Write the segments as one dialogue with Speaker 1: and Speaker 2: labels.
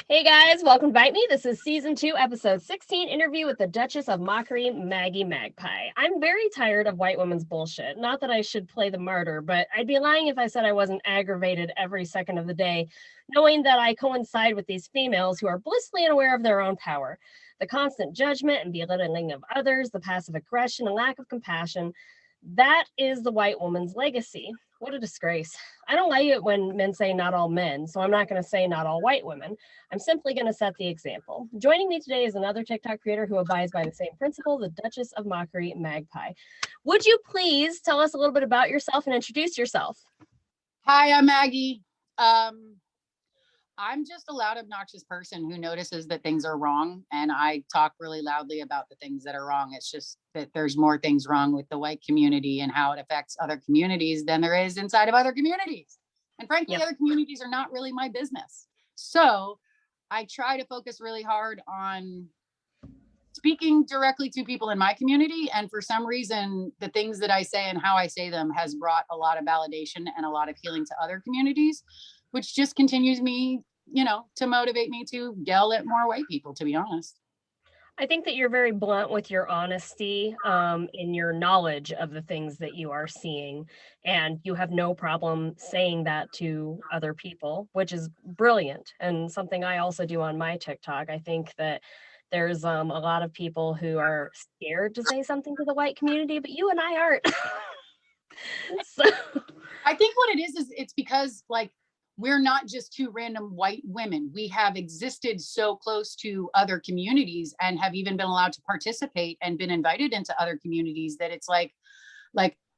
Speaker 1: Hey guys, welcome to Bite Me. This is season 2, episode 16, interview with the Duchess of Mockery Maggpie. I'm very tired of white women's bullshit. Not that I should play the martyr, but I'd be lying if I said I wasn't aggravated every second of the day, knowing that I coincide with these females who are blissfully unaware of their own power. The constant judgment and belittling of others, the passive aggression and lack of compassion. That is the white woman's legacy. What a disgrace. I don't like it when men say not all men, so I'm not going to say not all white women. I'm simply going to set the example. Joining me today is another TikTok creator who abides by the same principle, the Duchess of Mockery Maggpie. Would you please tell us a little bit about yourself and introduce yourself?
Speaker 2: Hi, I'm Maggie. I'm just a loud, obnoxious person who notices that things are wrong, and I talk really loudly about the things that are wrong. It's just that there's more things wrong with the white community and how it affects other communities than there is inside of other communities. And frankly, other communities are not really my business. So I try to focus really hard on speaking directly to people in my community. And for some reason, the things that I say and how I say them has brought a lot of validation and a lot of healing to other communities, which just continues me, to motivate me to yell at more white people, to be honest.
Speaker 1: I think that you're very blunt with your honesty in your knowledge of the things that you are seeing, and you have no problem saying that to other people, which is brilliant and something I also do on my TikTok. I think that there's a lot of people who are scared to say something to the white community, but you and I aren't. So
Speaker 2: I think what it is it's because we're not just two random white women. We have existed so close to other communities and have even been allowed to participate and been invited into other communities that it's like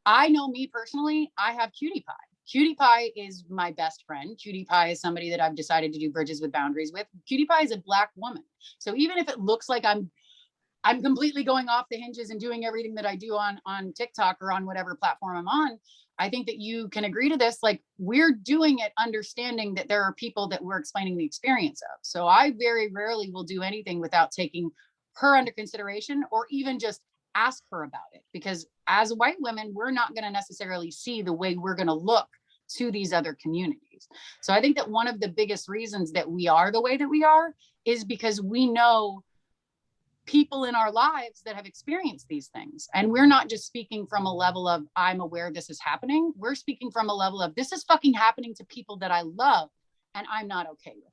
Speaker 2: I know me personally, I have Cutie Pie. Cutie Pie is my best friend. Cutie Pie is somebody that I've decided to do bridges with boundaries with. Cutie Pie is a Black woman. So even if it looks like I'm completely going off the hinges and doing everything that I do on TikTok or on whatever platform I'm on, I think that you can agree to this. We're doing it understanding that there are people that we're explaining the experience of. So I very rarely will do anything without taking her under consideration or even just ask her about it. Because as white women, we're not going to necessarily see the way we're going to look to these other communities. So I think that one of the biggest reasons that we are the way that we are is because we know people in our lives that have experienced these things. And we're not just speaking from a level of, I'm aware this is happening. We're speaking from a level of, this is fucking happening to people that I love, and I'm not okay with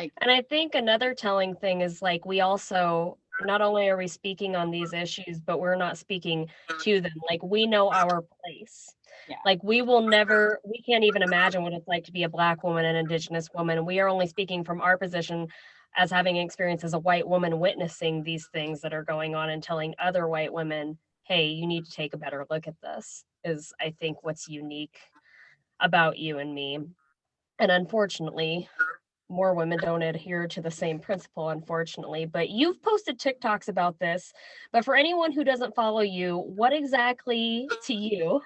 Speaker 2: it.
Speaker 1: And I think another telling thing is we also, not only are we speaking on these issues, but we're not speaking to them. We know our place. Yeah. We can't even imagine what it's like to be a Black woman, an Indigenous woman. We are only speaking from our position as having experience as a white woman witnessing these things that are going on and telling other white women, hey, you need to take a better look at this, is I think what's unique about you and me. And unfortunately, more women don't adhere to the same principle, unfortunately. But you've posted TikToks about this. But for anyone who doesn't follow you, what exactly to you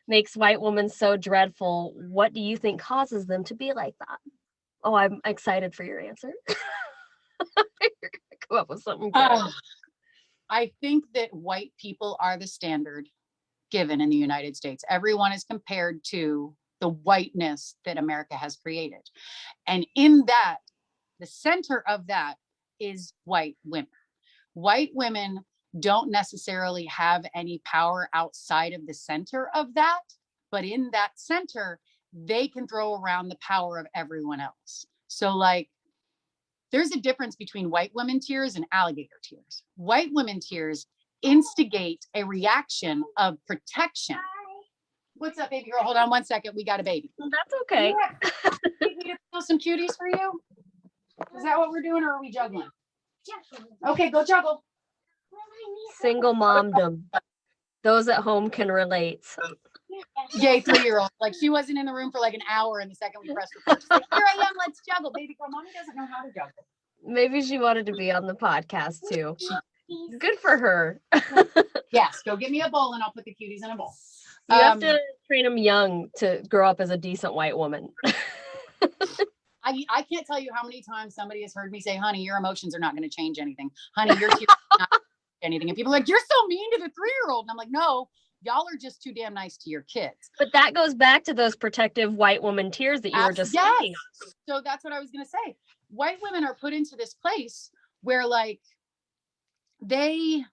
Speaker 1: makes white women so dreadful? What do you think causes them to be like that? Oh, I'm excited for your answer. You're gonna come up with something good.
Speaker 2: I think that white people are the standard given in the United States. Everyone is compared to the whiteness that America has created. And in that, the center of that is white women. White women don't necessarily have any power outside of the center of that, but in that center, they can throw around the power of everyone else. So there's a difference between white women tears and alligator tears. White women tears instigate a reaction of protection. What's up, baby girl? Hold on 1 second. We got a baby.
Speaker 1: That's okay.
Speaker 2: Need me to feel some cuties for you? Is that what we're doing, or are we juggling? Okay, go juggle.
Speaker 1: Single momdom. Those at home can relate.
Speaker 2: Yay, 3-year-old. She wasn't in the room for an hour, and the second we pressed record, she's like, here I am, let's juggle. Baby girl, mommy doesn't know how to juggle.
Speaker 1: Maybe she wanted to be on the podcast too. Good for her.
Speaker 2: Yes, go get me a bowl and I'll put the cuties in a bowl.
Speaker 1: You have to train them young to grow up as a decent white woman.
Speaker 2: I can't tell you how many times somebody has heard me say, honey, your emotions are not going to change anything. Honey, your tears are not going to change anything. And people are like, you're so mean to the 3-year-old. And I'm like, no, y'all are just too damn nice to your kids.
Speaker 1: But that goes back to those protective white woman tears that you were just speaking of.
Speaker 2: So that's what I was going to say. White women are put into this place where like they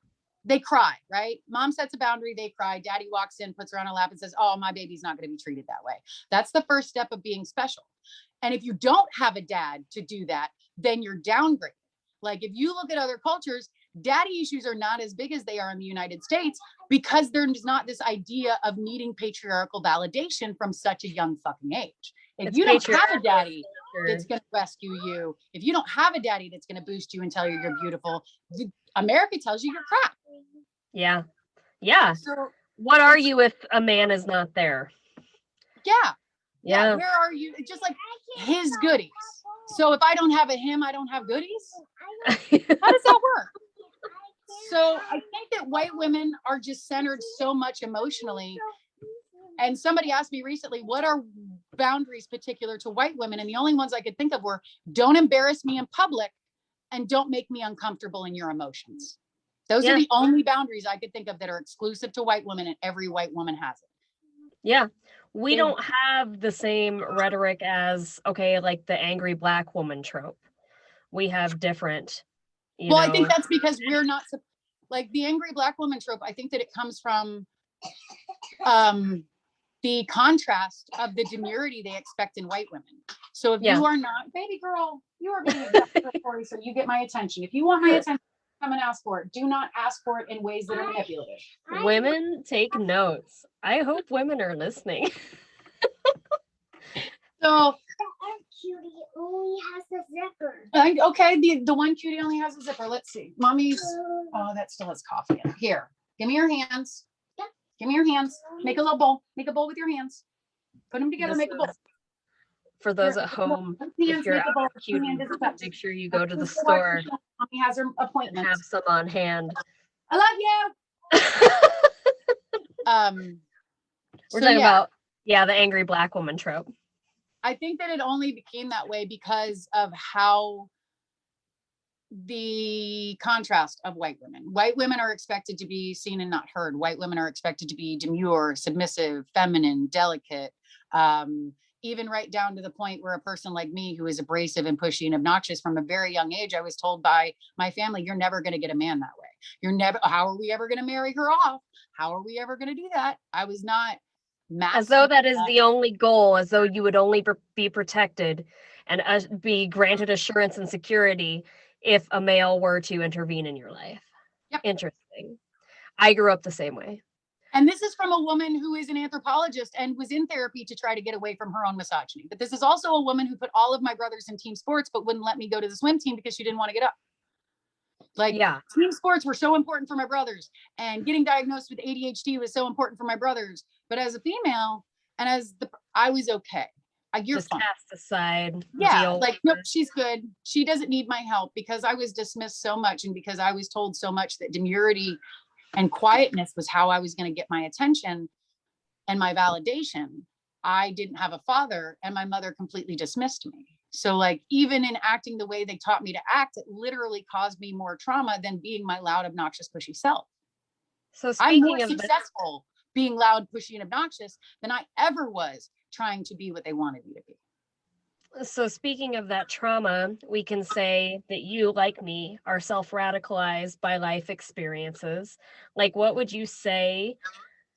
Speaker 2: cry, right? Mom sets a boundary, they cry. Daddy walks in, puts her on her lap and says, oh, my baby's not going to be treated that way. That's the first step of being special. And if you don't have a dad to do that, then you're downgraded. Like if you look at other cultures, daddy issues are not as big as they are in the United States because there's not this idea of needing patriarchal validation from such a young fucking age. If you don't have a daddy that's going to rescue you, if you don't have a daddy that's going to boost you and tell you you're beautiful, America tells you you're crap.
Speaker 1: Yeah. Yeah. So what are you if a man is not there?
Speaker 2: Yeah. Where are you? Just like his goodies. So if I don't have a him, I don't have goodies. How does that work? So I think that white women are just centered so much emotionally. And somebody asked me recently, what are boundaries particular to white women? And the only ones I could think of were, don't embarrass me in public and don't make me uncomfortable in your emotions. Those are the only boundaries I could think of that are exclusive to white women, and every white woman has it.
Speaker 1: Yeah. We don't have the same rhetoric as, okay, like the angry black woman trope. We have different,
Speaker 2: well, I think that's because we're not, like the angry black woman trope, I think that it comes from the contrast of the demurity they expect in white women. So if you are not, baby girl, you are being exasperatory, so you get my attention. If you want my attention, come and ask for it. Do not ask for it in ways that are manipulative.
Speaker 1: Women take notes. I hope women are listening.
Speaker 2: So cutie only has a zipper. Okay, the one cutie only has a zipper. Let's see. Mommy's, oh, that still has coffee in it. Here, give me your hands. Give me your hands. Make a little bowl. Make a bowl with your hands. Put them together, make a bowl.
Speaker 1: For those at home, if you're out cutie, make sure you go to the store.
Speaker 2: Mommy has her appointment.
Speaker 1: And have some on hand.
Speaker 2: I love you.
Speaker 1: We're talking about, the angry black woman trope.
Speaker 2: I think that it only became that way because of how the contrast of white women. White women are expected to be seen and not heard. White women are expected to be demure, submissive, feminine, delicate, even right down to the point where a person like me, who is abrasive and pushy and obnoxious from a very young age, I was told by my family, you're never going to get a man that way. You're never, how are we ever going to marry her off? How are we ever going to do that? I was not
Speaker 1: as though that is the only goal, as though you would only be protected and be granted assurance and security if a male were to intervene in your life.
Speaker 2: Yep.
Speaker 1: Interesting. I grew up the same way.
Speaker 2: And this is from a woman who is an anthropologist and was in therapy to try to get away from her own misogyny. But this is also a woman who put all of my brothers in team sports, but wouldn't let me go to the swim team because she didn't want to get up. Like team sports were so important for my brothers, and getting diagnosed with ADHD was so important for my brothers. But as a female, and I was okay. You're
Speaker 1: just cast aside.
Speaker 2: Like, nope, she's good. She doesn't need my help, because I was dismissed so much, and because I was told so much that demurity and quietness was how I was going to get my attention and my validation. I didn't have a father, and my mother completely dismissed me. So like, even in acting the way they taught me to act, it literally caused me more trauma than being my loud, obnoxious, pushy self.
Speaker 1: So speaking
Speaker 2: I'm more successful being loud, pushy, and obnoxious than I ever was trying to be what they wanted me to be.
Speaker 1: So speaking of that trauma, we can say that you, like me, are self-radicalized by life experiences. Like, what would you say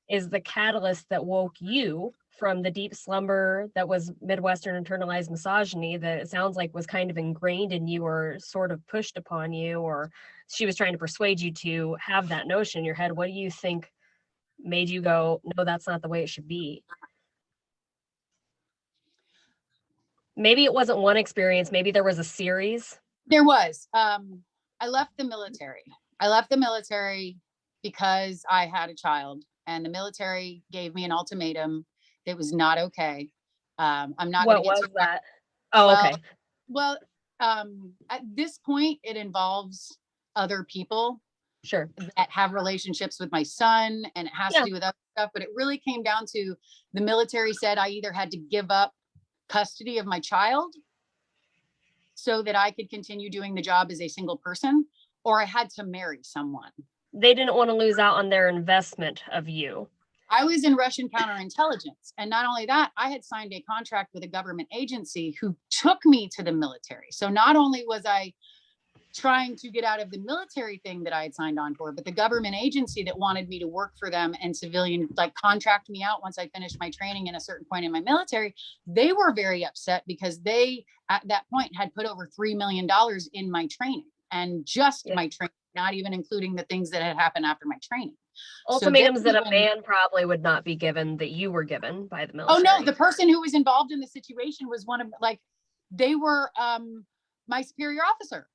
Speaker 1: is the catalyst that woke you from the deep slumber that was Midwestern internalized misogyny that it sounds like was kind of ingrained in you, or sort of pushed upon you, or she was trying to persuade you to have that notion in your head? What do you think made you go, no, that's not the way it should be? Maybe it wasn't one experience. Maybe there was a series.
Speaker 2: There was. I left the military. Because I had a child, and the military gave me an ultimatum that was not okay. I'm not.
Speaker 1: What was that? Oh, okay.
Speaker 2: Well, at this point, it involves other people.
Speaker 1: Sure.
Speaker 2: That have relationships with my son, and it has to do with other stuff. But it really came down to the military said I either had to give up custody of my child so that I could continue doing the job as a single person, or I had to marry someone.
Speaker 1: They didn't want to lose out on their investment of you.
Speaker 2: I was in Russian counterintelligence. And not only that, I had signed a contract with a government agency who took me to the military. So not only was I trying to get out of the military thing that I had signed on for, but the government agency that wanted me to work for them and civilian, like contract me out once I finished my training in a certain point in my military, they were very upset because they, at that point, had put over $3 million in my training and just my training, not even including the things that had happened after my training.
Speaker 1: Ultimatums that a man probably would not be given that you were given by the military.
Speaker 2: Oh no, the person who was involved in the situation was one of, like, they were my superior officer.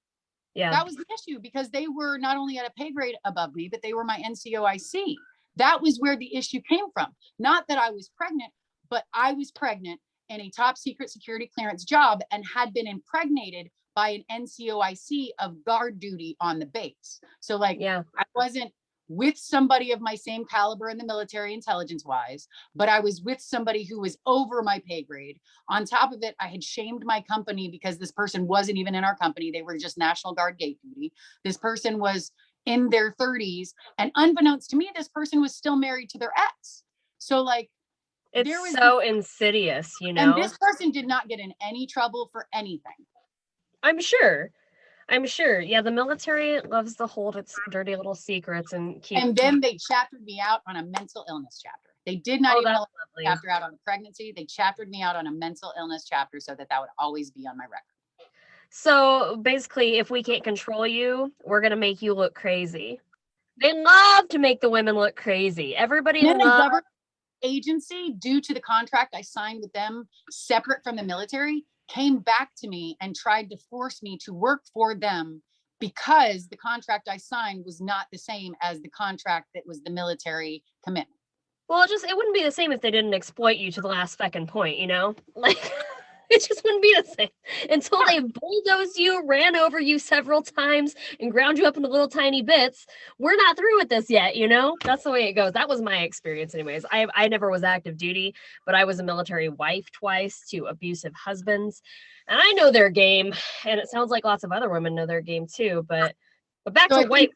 Speaker 2: Yeah. That was the issue, because they were not only at a pay grade above me, but they were my NCOIC. That was where the issue came from. Not that I was pregnant, but I was pregnant in a top secret security clearance job and had been impregnated by an NCOIC of guard duty on the base. So like, I wasn't with somebody of my same caliber in the military intelligence wise, but I was with somebody who was over my pay grade. On top of it, I had shamed my company because this person wasn't even in our company. They were just National Guard gate duty. This person was in their 30s, and unbeknownst to me, this person was still married to their ex. So like,
Speaker 1: it's so insidious, you know?
Speaker 2: And this person did not get in any trouble for anything.
Speaker 1: I'm sure. Yeah, the military loves to hold its dirty little secrets and keep.
Speaker 2: And then they chaptered me out on a mental illness chapter. They did not even chapter out on a pregnancy. They chaptered me out on a mental illness chapter so that would always be on my record.
Speaker 1: So basically, if we can't control you, we're going to make you look crazy. They love to make the women look crazy. Everybody loves.
Speaker 2: The government agency, due to the contract I signed with them, separate from the military, came back to me and tried to force me to work for them because the contract I signed was not the same as the contract that was the military commitment.
Speaker 1: Well, it wouldn't be the same if they didn't exploit you to the last fucking point, you know? Like, it just wouldn't be the same until they bulldozed you, ran over you several times, and ground you up into little tiny bits. We're not through with this yet, you know? That's the way it goes. That was my experience anyways. I never was active duty, but I was a military wife twice to abusive husbands. And I know their game, and it sounds like lots of other women know their game too, but back to white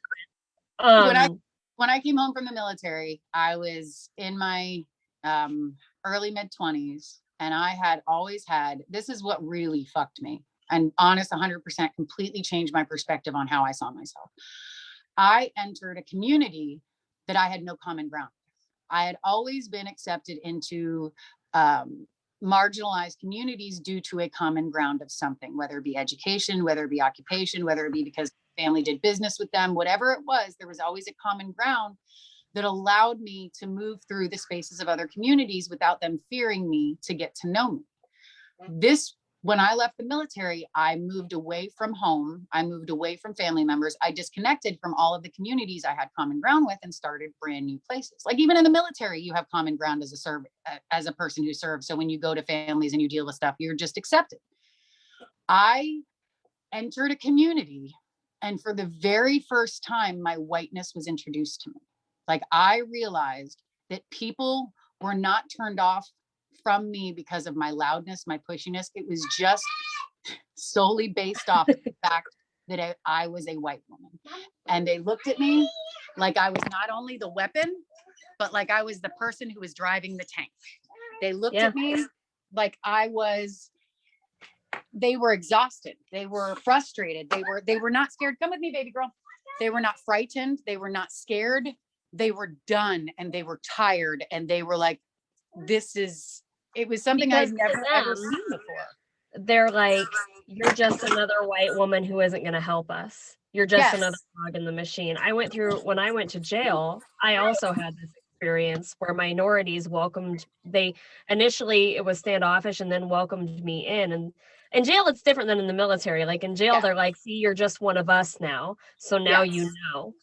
Speaker 2: women. When I came home from the military, I was in my early mid-20s, and I had always had, this is what really fucked me, and honest 100% completely changed my perspective on how I saw myself. I entered a community that I had no common ground with. I had always been accepted into marginalized communities due to a common ground of something, whether it be education, whether it be occupation, whether it be because family did business with them, whatever it was, there was always a common ground that allowed me to move through the spaces of other communities without them fearing me to get to know me. When I left the military, I moved away from home. I moved away from family members. I disconnected from all of the communities I had common ground with and started brand new places. Like even in the military, you have common ground as a person who serves. So when you go to families and you deal with stuff, you're just accepted. I entered a community, and for the very first time, my whiteness was introduced to me. Like I realized that people were not turned off from me because of my loudness, my pushiness. It was just solely based off of the fact that I was a white woman. And they looked at me like I was not only the weapon, but like I was the person who was driving the tank. They looked at me like they were exhausted. They were frustrated. They were not scared. Come with me, baby girl. They were not frightened. They were not scared. They were done, and they were tired, and they were like, it was something I've never ever seen before.
Speaker 1: They're like, you're just another white woman who isn't going to help us. You're just another cog in the machine. When I went to jail, I also had this experience where minorities initially it was standoffish and then welcomed me in. And in jail, it's different than in the military. Like in jail, they're like, see, you're just one of us now. So now you know.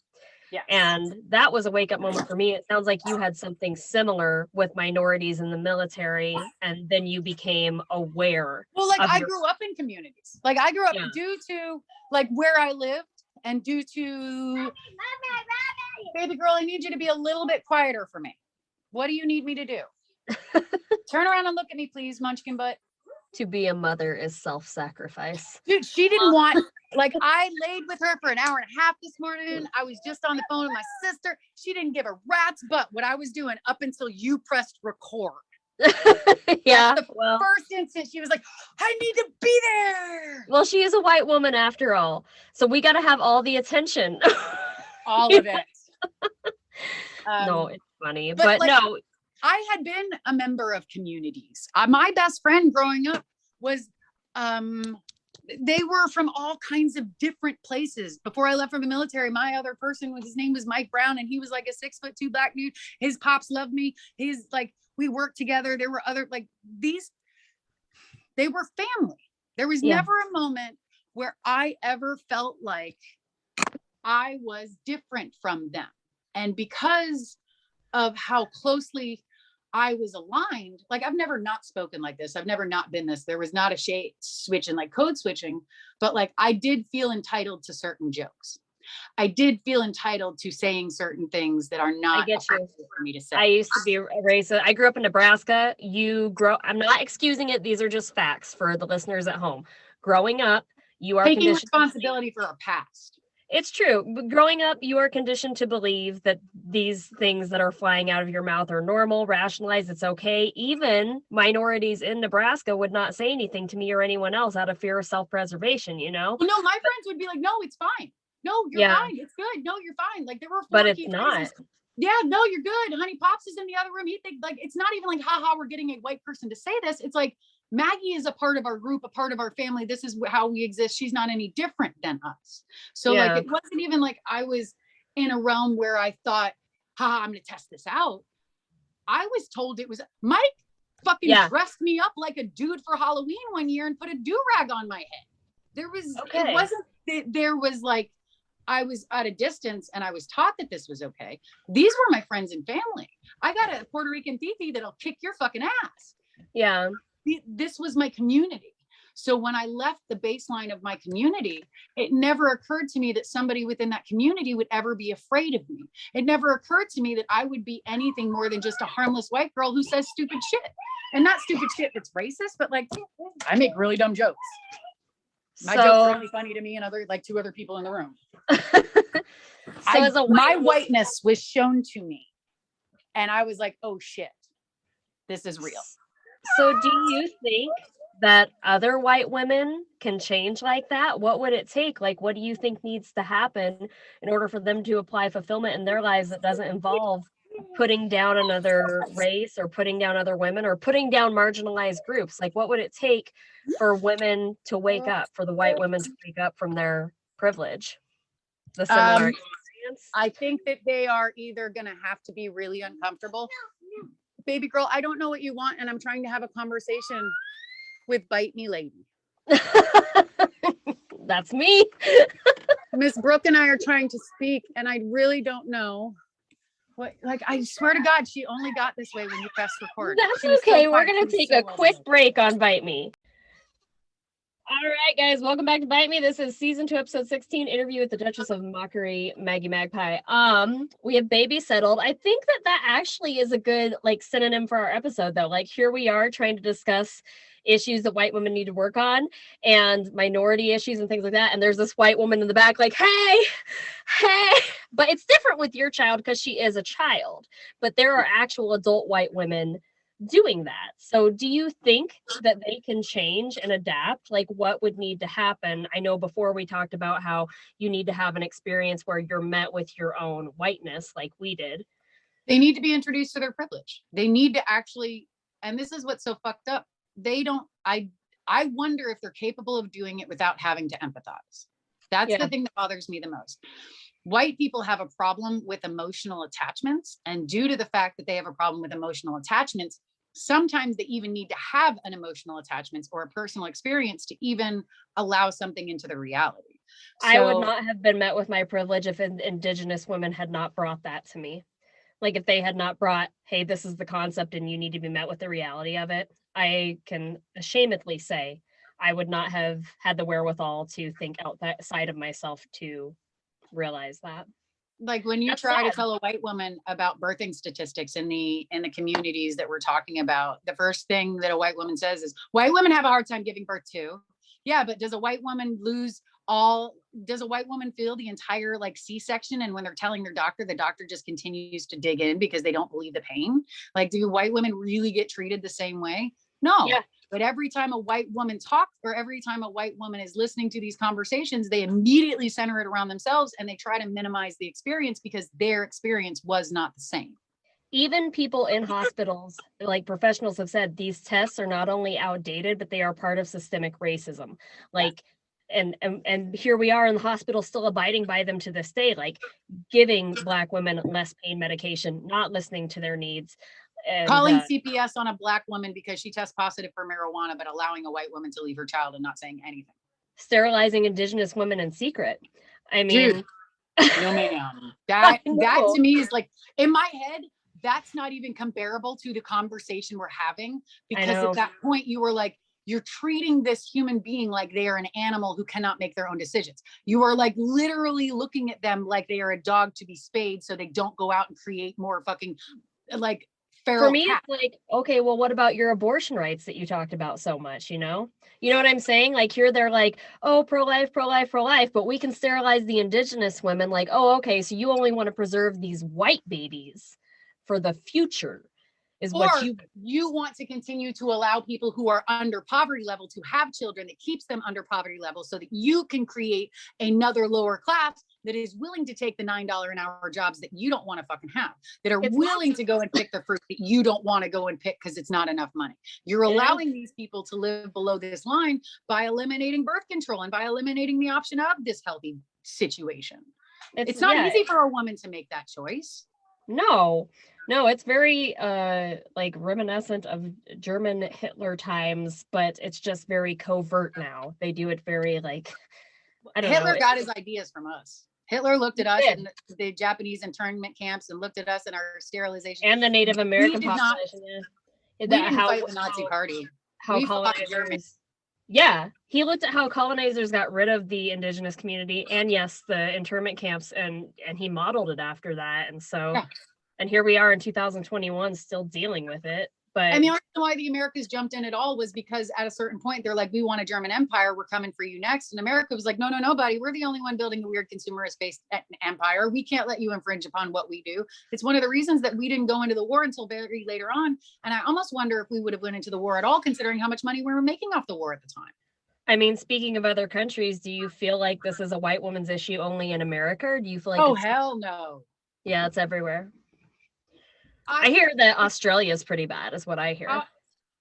Speaker 1: Yes. And that was a wake-up moment for me. It sounds like you had something similar with minorities in the military, and then you became aware.
Speaker 2: Well, like I grew up in communities. Like I grew up due to like where I lived, and due to baby girl, I need you to be a little bit quieter for me. What do you need me to do? Turn around and look at me, please, munchkin butt.
Speaker 1: To be a mother is self-sacrifice.
Speaker 2: Dude, she didn't want Like I laid with her for an hour and a half this morning. I was just on the phone with my sister. She didn't give a rat's butt what I was doing up until you pressed record.
Speaker 1: Yeah.
Speaker 2: That's the first instant she was like, I need to be there.
Speaker 1: Well, she is a white woman after all. So we got to have all the attention.
Speaker 2: All of it.
Speaker 1: No, it's funny. But
Speaker 2: like,
Speaker 1: no.
Speaker 2: I had been a member of communities. My best friend growing up was, they were from all kinds of different places. Before I left for the military, my other person, his name was Mike Brown, and he was like a 6'2" black dude. His pops loved me. He's like, we worked together. There were other, like they were family. There was never a moment where I ever felt like I was different from them. And because of how closely I was aligned, like I've never not spoken like this. I've never not been this. There was not a shade switch and like code switching, but like I did feel entitled to certain jokes. I did feel entitled to saying certain things that are not appropriate for me to say.
Speaker 1: I used to be raised, I grew up in Nebraska. I'm not excusing it. These are just facts for the listeners at home. Growing up, you are
Speaker 2: taking responsibility for our past.
Speaker 1: It's true. Growing up, you are conditioned to believe that these things that are flying out of your mouth are normal, rationalized, it's okay. Even minorities in Nebraska would not say anything to me or anyone else out of fear of self-preservation, you know?
Speaker 2: Well, no, my friends would be like, no, it's fine. No, you're fine. It's good. No, you're fine. Like there were 4
Speaker 1: but it's not.
Speaker 2: Yeah, no, you're good. Honey Pops is in the other room. He thinks like, it's not even like, haha, we're getting a white person to say this. It's like, Maggie is a part of our group, a part of our family. This is how we exist. She's not any different than us. So like, it wasn't even like I was in a realm where I thought, haha, I'm going to test this out. I was told it was Mike fucking dressed me up like a dude for Halloween one year and put a do-rag on my head. There was, it wasn't, there was like, I was at a distance and I was taught that this was okay. These were my friends and family. I got a Puerto Rican titi that'll kick your fucking ass.
Speaker 1: Yeah.
Speaker 2: This was my community. So when I left the baseline of my community, it never occurred to me that somebody within that community would ever be afraid of me. It never occurred to me that I would be anything more than just a harmless white girl who says stupid shit. And not stupid shit that's racist, but like, I make really dumb jokes. My jokes are only funny to me and other, like 2 other people in the room. My whiteness was shown to me. And I was like, oh shit, this is real.
Speaker 1: So do you think that other white women can change like that? What would it take? Like, what do you think needs to happen in order for them to apply fulfillment in their lives that doesn't involve putting down another race or putting down other women or putting down marginalized groups? Like, what would it take for women to wake up, for the white women to wake up from their privilege? The similar experience?
Speaker 2: I think that they are either going to have to be really uncomfortable. Baby girl, I don't know what you want, and I'm trying to have a conversation with Bite Me Lady.
Speaker 1: That's me.
Speaker 2: Miss Brooke and I are trying to speak, and I really don't know what. Like, I swear to God, she only got this way when you pressed record.
Speaker 1: That's okay. We're gonna take a quick break on Bite Me. All right, guys, welcome back to Bite Me. This is season 2, episode 16, interview with the Duchess of Mockery Maggpie. We have baby settled. I think that actually is a good like synonym for our episode, though. Like, here we are trying to discuss issues that white women need to work on and minority issues and things like that. And there's this white woman in the back like, hey. But it's different with your child because she is a child. But there are actual adult white women doing that. So do you think that they can change and adapt? Like, what would need to happen? I know before we talked about how you need to have an experience where you're met with your own whiteness like we did.
Speaker 2: They need to be introduced to their privilege. They need to actually, and this is what's so fucked up. They don't, I wonder if they're capable of doing it without having to empathize. That's the thing that bothers me the most. White people have a problem with emotional attachments, and due to the fact that they have a problem with emotional attachments, sometimes they even need to have an emotional attachment or a personal experience to even allow something into the reality. So,
Speaker 1: I would not have been met with my privilege if Indigenous women had not brought that to me. Like, if they had not brought, hey, this is the concept and you need to be met with the reality of it, I can ashamedly say I would not have had the wherewithal to think outside of myself to realize that.
Speaker 2: Like, when you try to tell a white woman about birthing statistics in the communities that we're talking about, the first thing that a white woman says is, white women have a hard time giving birth too. Yeah, but does a white woman lose does a white woman feel the entire like C-section, and when they're telling their doctor, the doctor just continues to dig in because they don't believe the pain? Like, do white women really get treated the same way? No.
Speaker 1: Yeah.
Speaker 2: But every time a white woman talks, or every time a white woman is listening to these conversations, they immediately center it around themselves and they try to minimize the experience because their experience was not the same.
Speaker 1: Even people in hospitals, like professionals have said, these tests are not only outdated, but they are part of systemic racism. Like, and here we are in the hospital still abiding by them to this day, like giving Black women less pain medication, not listening to their needs. And
Speaker 2: calling CPS on a Black woman because she tests positive for marijuana, but allowing a white woman to leave her child and not saying anything.
Speaker 1: Sterilizing Indigenous women in secret. I mean,
Speaker 2: dude, no ma'am. That to me is like, in my head, that's not even comparable to the conversation we're having, because at that point you were like, you're treating this human being like they are an animal who cannot make their own decisions. You are like literally looking at them like they are a dog to be spayed so they don't go out and create more fucking like feral
Speaker 1: for me
Speaker 2: cats.
Speaker 1: It's like, okay, well, what about your abortion rights that you talked about so much? You know what I'm saying? Like, here they're like, oh, pro-life, pro-life, pro-life, but we can sterilize the Indigenous women. Like, oh, okay, so you only want to preserve these white babies for the future. Is
Speaker 2: or
Speaker 1: what
Speaker 2: you want to continue to allow people who are under poverty level to have children that keeps them under poverty level so that you can create another lower class that is willing to take the $9 an hour jobs that you don't want to fucking have, that are willing to go and pick the fruit that you don't want to go and pick because it's not enough money. You're allowing these people to live below this line by eliminating birth control and by eliminating the option of this healthy situation. It's not easy for a woman to make that choice.
Speaker 1: No, it's very like reminiscent of German Hitler times, but it's just very covert now. They do it very like, I don't know.
Speaker 2: Hitler got his ideas from us. Hitler looked at us in the Japanese internment camps and looked at us in our sterilization.
Speaker 1: And the Native American population.
Speaker 2: We didn't fight the Nazi party.
Speaker 1: How colonizers. Yeah, he looked at how colonizers got rid of the Indigenous community and yes, the internment camps, and he modeled it after that. And so, and here we are in 2021 still dealing with it. But
Speaker 2: and the only reason why the Americas jumped in at all was because at a certain point they're like, we want a German empire, we're coming for you next. And America was like, no, buddy, we're the only one building a weird consumerist-based empire. We can't let you infringe upon what we do. It's one of the reasons that we didn't go into the war until very later on. And I almost wonder if we would have went into the war at all, considering how much money we were making off the war at the time.
Speaker 1: I mean, speaking of other countries, do you feel like this is a white woman's issue only in America? Or do you feel like
Speaker 2: oh hell no.
Speaker 1: Yeah, it's everywhere. I hear that Australia is pretty bad, is what I hear.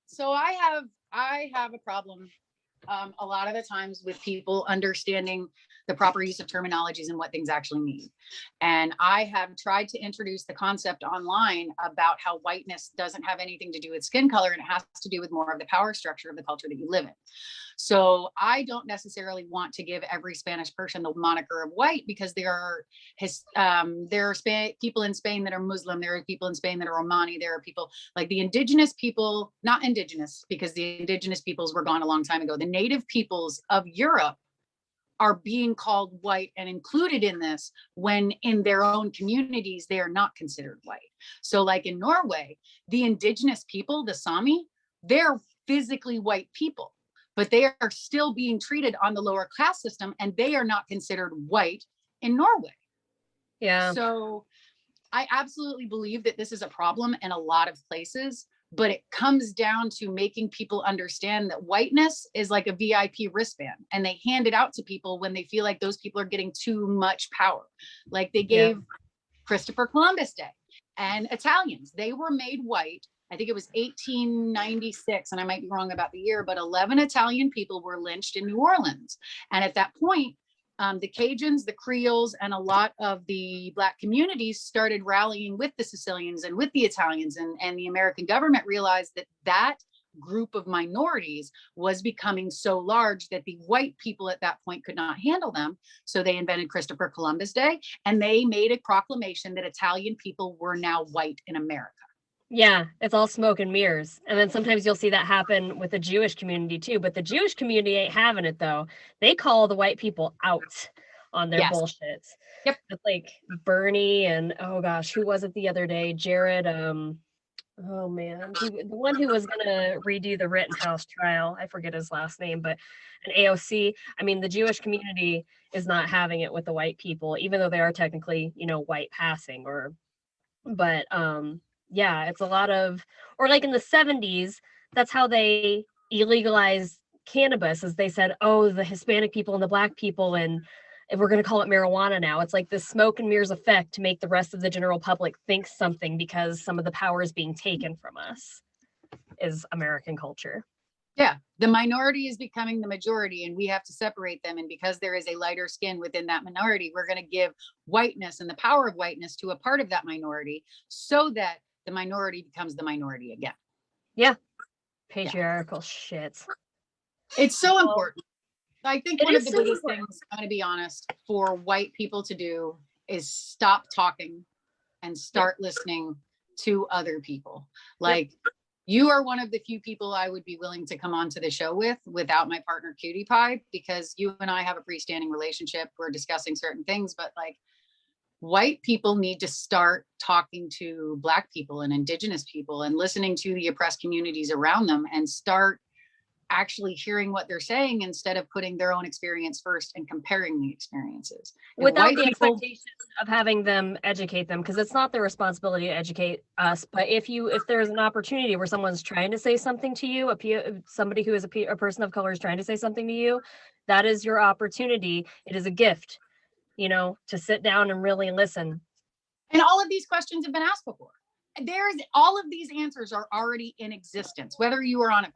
Speaker 2: So I have a problem a lot of the times with people understanding the proper use of terminologies and what things actually mean. And I have tried to introduce the concept online about how whiteness doesn't have anything to do with skin color, and it has to do with more of the power structure of the culture that you live in. So I don't necessarily want to give every Spanish person the moniker of white, because there are people in Spain that are Muslim. There are people in Spain that are Romani. There are people like the indigenous people, not indigenous, because the indigenous peoples were gone a long time ago. The native peoples of Europe are being called white and included in this, when in their own communities, they are not considered white. So like in Norway, the indigenous people, the Sami, they're physically white people, but they are still being treated on the lower class system, and they are not considered white in Norway.
Speaker 1: Yeah.
Speaker 2: So I absolutely believe that this is a problem in a lot of places, but it comes down to making people understand that whiteness is like a VIP wristband, and they hand it out to people when they feel like those people are getting too much power. Like they gave Christopher Columbus Day, and Italians, they were made white. I think it was 1896, and I might be wrong about the year, but 11 Italian people were lynched in New Orleans. And at that point, the Cajuns, the Creoles, and a lot of the Black communities started rallying with the Sicilians and with the Italians, and the American government realized that that group of minorities was becoming so large that the white people at that point could not handle them. So they invented Christopher Columbus Day, and they made a proclamation that Italian people were now white in America.
Speaker 1: Yeah, it's all smoke and mirrors. And then sometimes you'll see that happen with the Jewish community too, but the Jewish community ain't having it though. They call the white people out on their bullshit.
Speaker 2: Yep.
Speaker 1: It's like Bernie and, oh gosh, who was it the other day? Jared, oh man, the one who was gonna redo the Rittenhouse trial, I forget his last name, but an AOC. I mean, the Jewish community is not having it with the white people, even though they are technically, white passing, but yeah, it's a lot of, or like in the 70s, that's how they illegalized cannabis, as they said, oh, the Hispanic people and the black people, and we're going to call it marijuana now. It's like this smoke and mirrors effect to make the rest of the general public think something, because some of the power is being taken from us, is American culture.
Speaker 2: Yeah, the minority is becoming the majority, and we have to separate them. And because there is a lighter skin within that minority, we're going to give whiteness and the power of whiteness to a part of that minority, so that the minority becomes the minority again.
Speaker 1: Yeah. Patriarchal shit.
Speaker 2: It's so important. I think one of the biggest
Speaker 1: important
Speaker 2: things, I'm going to be honest, for white people to do is stop talking and start listening to other people. Like, you are one of the few people I would be willing to come onto the show with without my partner Cutie Pie, because you and I have a freestanding relationship. We're discussing certain things, but like, white people need to start talking to Black people and Indigenous people and listening to the oppressed communities around them, and start actually hearing what they're saying instead of putting their own experience first and comparing the experiences.
Speaker 1: Without the expectation of having them educate them, because it's not their responsibility to educate us. But if there's an opportunity where someone's trying to say something to you, somebody who is a person of color is trying to say something to you, that is your opportunity. It is a gift, to sit down and really listen.
Speaker 2: And all of these questions have been asked before. All of these answers are already in existence, whether you are on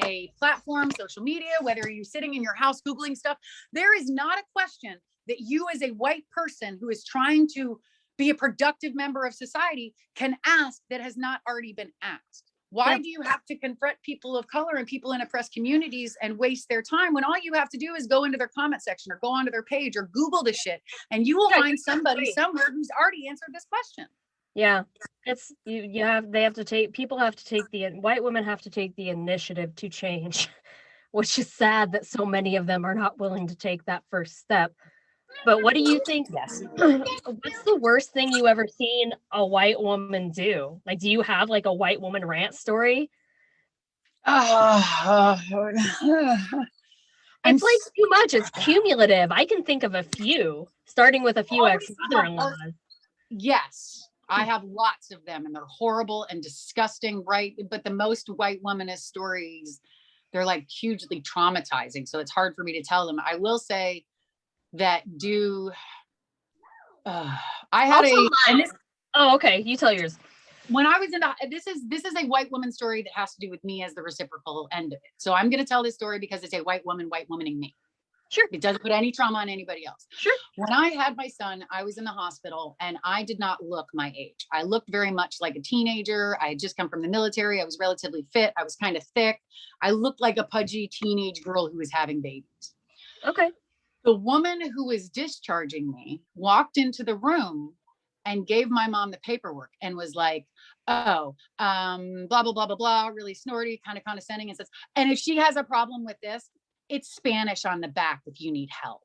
Speaker 2: a platform, social media, whether you're sitting in your house Googling stuff. There is not a question that you, as a white person who is trying to be a productive member of society, can ask that has not already been asked. Why do you have to confront people of color and people in oppressed communities and waste their time, when all you have to do is go into their comment section or go onto their page or Google the shit, and you will find somebody somewhere who's already answered this question.
Speaker 1: Yeah, it's white women have to take the initiative to change, which is sad that so many of them are not willing to take that first step. But what do you think?
Speaker 2: Yes.
Speaker 1: What's the worst thing you ever seen a white woman do? Like, do you have like a white woman rant story? It's like too much. It's cumulative. I can think of a few, starting with a few ex-mother-in-laws.
Speaker 2: Yes, I have lots of them, and they're horrible and disgusting, right? But the most white womanist stories, they're like hugely traumatizing. So it's hard for me to tell them. I will say that
Speaker 1: okay, you tell yours.
Speaker 2: When I was this is a white woman story that has to do with me as the reciprocal end of it. So I'm going to tell this story because it's a white womaning me.
Speaker 1: Sure.
Speaker 2: It doesn't put any trauma on anybody else.
Speaker 1: Sure.
Speaker 2: When I had my son, I was in the hospital, and I did not look my age. I looked very much like a teenager. I had just come from the military. I was relatively fit. I was kind of thick. I looked like a pudgy teenage girl who was having babies.
Speaker 1: Okay.
Speaker 2: The woman who was discharging me walked into the room and gave my mom the paperwork and was like, blah, blah, blah, blah, blah, really snorty, kind of condescending, and says, and if she has a problem with this, it's Spanish on the back if you need help.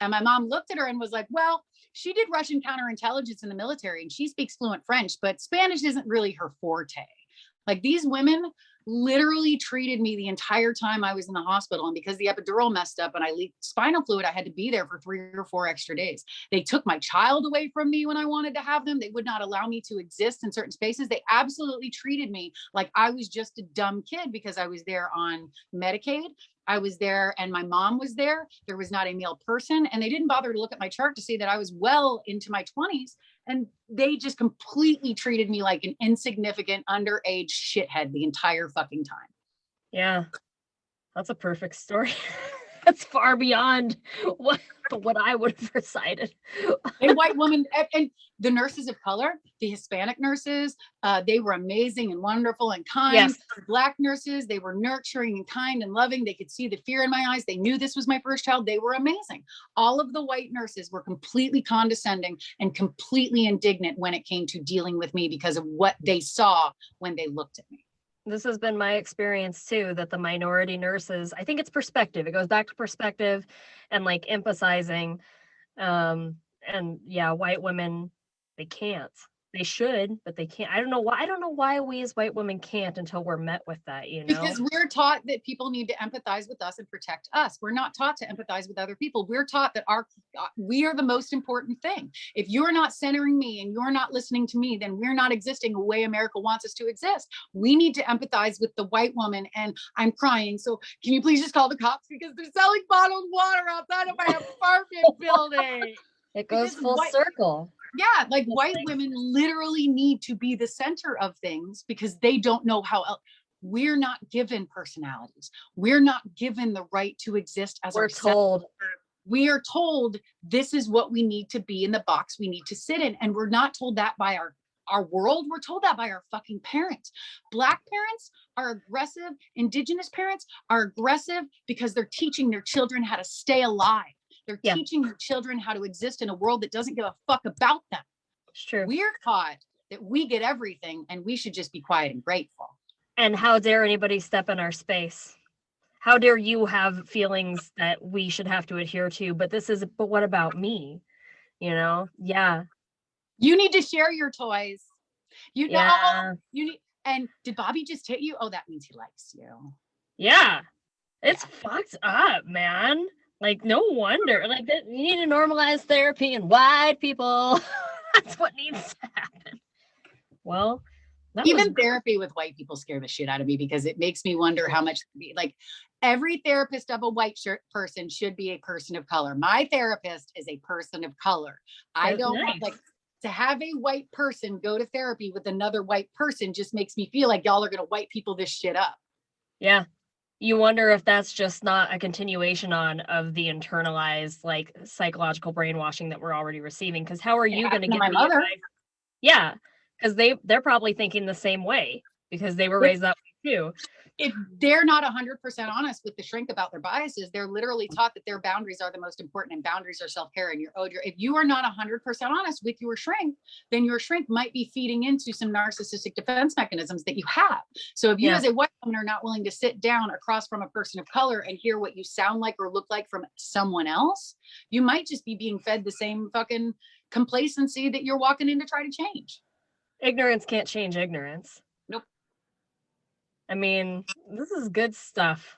Speaker 2: And my mom looked at her and was like, well, she did Russian counterintelligence in the military and she speaks fluent French, but Spanish isn't really her forte. Like, these women literally treated me the entire time I was in the hospital. And because the epidural messed up and I leaked spinal fluid, I had to be there for 3 or 4 extra days. They took my child away from me when I wanted to have them. They would not allow me to exist in certain spaces. They absolutely treated me like I was just a dumb kid because I was there on Medicaid. I was there and my mom was there. There was not a male person, and they didn't bother to look at my chart to see that I was well into my 20s. And they just completely treated me like an insignificant underage shithead the entire fucking time.
Speaker 1: Yeah, that's a perfect story. That's far beyond what I would have recited.
Speaker 2: A white woman, and the nurses of color, the Hispanic nurses, they were amazing and wonderful and kind.
Speaker 1: Yes.
Speaker 2: The Black nurses, they were nurturing and kind and loving. They could see the fear in my eyes. They knew this was my first child. They were amazing. All of the white nurses were completely condescending and completely indignant when it came to dealing with me because of what they saw when they looked at me.
Speaker 1: This has been my experience too, that the minority nurses, I think it's perspective. It goes back to perspective and like emphasizing. And yeah, white women, they can't. They should, but they can't. I don't know why. I don't know why we as white women can't until we're met with that, you know?
Speaker 2: Because we're taught that people need to empathize with us and protect us. We're not taught to empathize with other people. We're taught that we are the most important thing. If you're not centering me and you're not listening to me, then we're not existing the way America wants us to exist. We need to empathize with the white woman. And I'm crying. So can you please just call the cops, because they're selling bottled water outside of my apartment building.
Speaker 1: It goes full circle.
Speaker 2: Yeah, like white women literally need to be the center of things because they don't know how else. We're not given personalities. We're not given the right to exist as ourselves. We are told this is what we need to be in the box we need to sit in. And we're not told that by our world. We're told that by our fucking parents. Black parents are aggressive. Indigenous parents are aggressive because they're teaching their children how to stay alive. They're teaching their children how to exist in a world that doesn't give a fuck about them.
Speaker 1: It's true.
Speaker 2: We're taught that we get everything and we should just be quiet and grateful.
Speaker 1: And how dare anybody step in our space? How dare you have feelings that we should have to adhere to? But what about me? You know? Yeah.
Speaker 2: You need to share your toys. You need. And did Bobby just hit you? Oh, that means he likes you.
Speaker 1: Yeah. It's fucked up, man. Like, no wonder. Like, you need to normalize therapy in white people. That's what needs to happen. Well,
Speaker 2: even therapy with white people scare the shit out of me, because it makes me wonder how much, like, every therapist of a white person should be a person of color. My therapist is a person of color. I don't want, like, to have a white person go to therapy with another white person just makes me feel like y'all are going to white people this shit up.
Speaker 1: Yeah. You wonder if that's just not a continuation of the internalized, like, psychological brainwashing that we're already receiving. Because how are you going to get the advice? Yeah, because they're probably thinking the same way because they were raised that way too.
Speaker 2: If they're not 100% honest with the shrink about their biases, they're literally taught that their boundaries are the most important, and boundaries are self-care. And if you are not 100% honest with your shrink, then your shrink might be feeding into some narcissistic defense mechanisms that you have. So if you as a white woman are not willing to sit down across from a person of color and hear what you sound like or look like from someone else, you might just be being fed the same fucking complacency that you're walking in to try to change.
Speaker 1: Ignorance can't change ignorance.
Speaker 2: Nope.
Speaker 1: I mean, this is good stuff.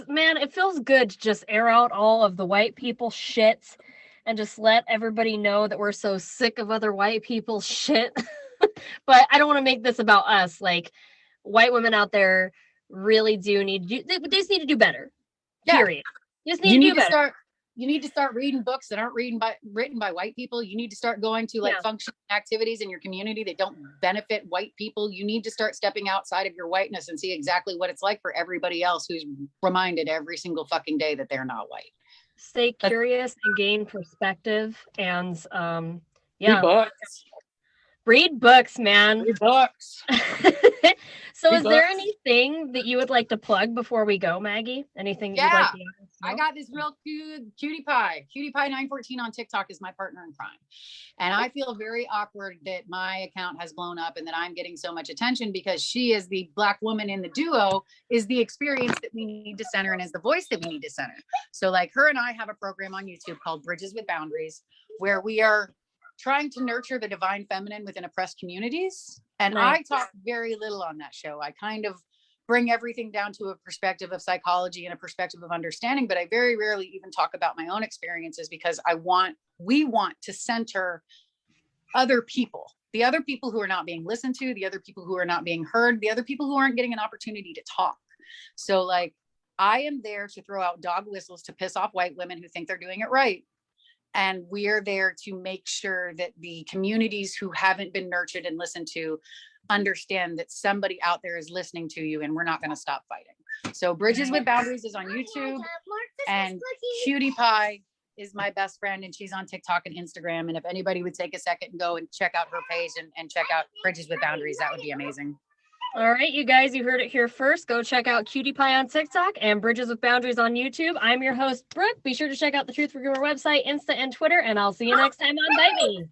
Speaker 1: Man, it feels good to just air out all of the white people shit and just let everybody know that we're so sick of other white people's shit. But I don't want to make this about us. Like, white women out there really do they just need to do better. Period. Just need to do better.
Speaker 2: You need to start reading books that aren't written by white people. You need to start going to functional activities in your community that don't benefit white people. You need to start stepping outside of your whiteness and see exactly what it's like for everybody else who's reminded every single fucking day that they're not white.
Speaker 1: Stay curious and gain perspective, and read books, man.
Speaker 2: Read books.
Speaker 1: So is there anything that you would like to plug before we go, Maggie? Anything you'd like to know?
Speaker 2: I got this real cute cutie pie. Cutie pie 914 on TikTok is my partner in crime. And I feel very awkward that my account has blown up and that I'm getting so much attention, because she is the Black woman in the duo, is the experience that we need to center and is the voice that we need to center. So like, her and I have a program on YouTube called Bridges with Boundaries, where we are trying to nurture the divine feminine within oppressed communities. And I talk very little on that show. I kind of bring everything down to a perspective of psychology and a perspective of understanding, but I very rarely even talk about my own experiences, because we want to center other people, the other people who are not being listened to, the other people who are not being heard, the other people who aren't getting an opportunity to talk. So like, I am there to throw out dog whistles to piss off white women who think they're doing it right. And we're there to make sure that the communities who haven't been nurtured and listened to understand that somebody out there is listening to you, and we're not going to stop fighting. So Bridges with Boundaries is on YouTube, and Cutie Pie is my best friend, and she's on TikTok and Instagram. And if anybody would take a second and go and check out her page and check out Bridges with Boundaries, that would be amazing.
Speaker 1: All right, you guys, you heard it here first. Go check out Cutie Pie on TikTok and Bridges with Boundaries on YouTube. I'm your host, Brooke. Be sure to check out the Truth for Groomer website, Insta, and Twitter, and I'll see you next time on Bite Me.